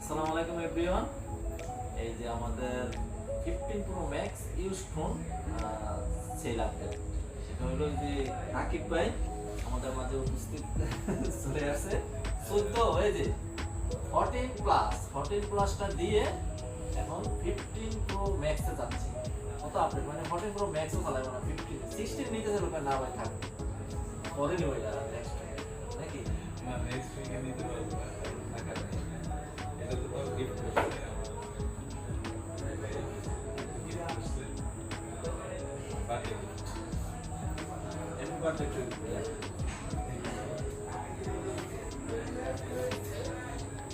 আসসালামু আলাইকুম এভরিওয়ান। এই যে আমাদের 15 pro max use phone sell update, সেটা হলো যে আকিব ভাই আমাদের মাঝে উপস্থিত চলে আসছে। 14 এই যে 14 প্লাসটা দিয়ে এখন 15 প্রো ম্যাক্সে যাচ্ছি। কত আপডেট মানে 14 প্রো ম্যাক্সও চালাবো না, 15 16 নিতে যাবে না ভাই, থাক পরে নিব নেক্সট নাকি না নেক্সট উইকে নিতে পারবো না, টাকা নেই। এটা তো তাও গিফট করছে বার্থডে এমন বার্থডে ট্রিট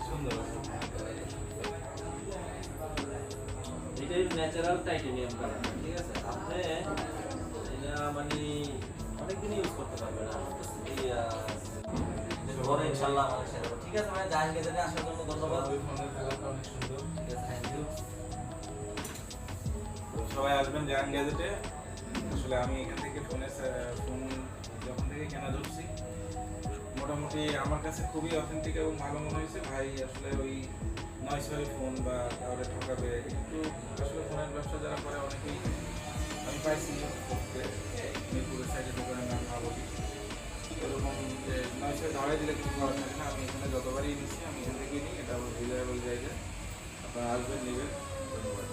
সুন্দর। এটাই ন্যাচারাল টাইটেনিয়াম কালার, ঠিক আছে? আপনি এটা মানে অনেকদিন ইউজ করতে পারবেন। পরে ইনশাআল্লাহ আমাদের সাথে ঠিক আছে ভাই। জাহান গেজেটে আসার জন্য ধন্যবাদ। ওই ফোনের কালারটা অনেক সুন্দর। Thank you. তো সবাই আসবেন জাহান গ্যাজেটে। আসলে আমি এখান থেকে ফোন যখন থেকে কেনা ধরছি, মোটামুটি আমার কাছে খুবই অথেন্টিক এবং ভালো মনে হয়েছে। ভাই আসলে ওই নয়ছয় ফোন বা কাউরে ঠকাবে একটু, আসলে ফোনের ব্যবসা যারা করে অনেকেই আমি পাইছি করতে। মিরপুরের সাইডে দোকানের নাম ভাবি, এরকম যে নয়ছয় ধরাই দিলে কিছু করার থাকে না। আমি এখানে যতবারই নিচ্ছি আমি এখান থেকেই নিই, এটা আমার রিলায়েবল জায়গা। আপনারা আসবেন, নেবেন। ধন্যবাদ।